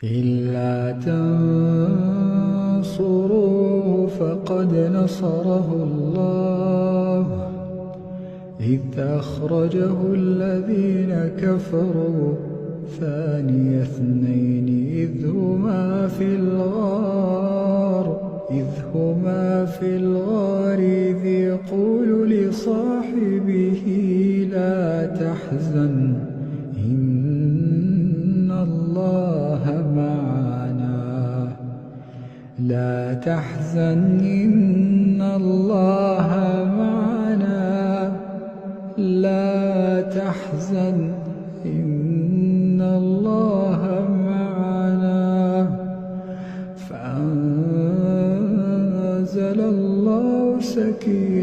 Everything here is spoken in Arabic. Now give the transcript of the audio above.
إلا تنصروه فقد نصره الله إذ أخرجه الذين كفروا ثاني اثنين إذ هما في الغار إذ يقول لصاحبه لا تحزن إن الله معنا لا تحزن إن الله معنا لا تحزن إن الله معنا فأنزل الله سكينته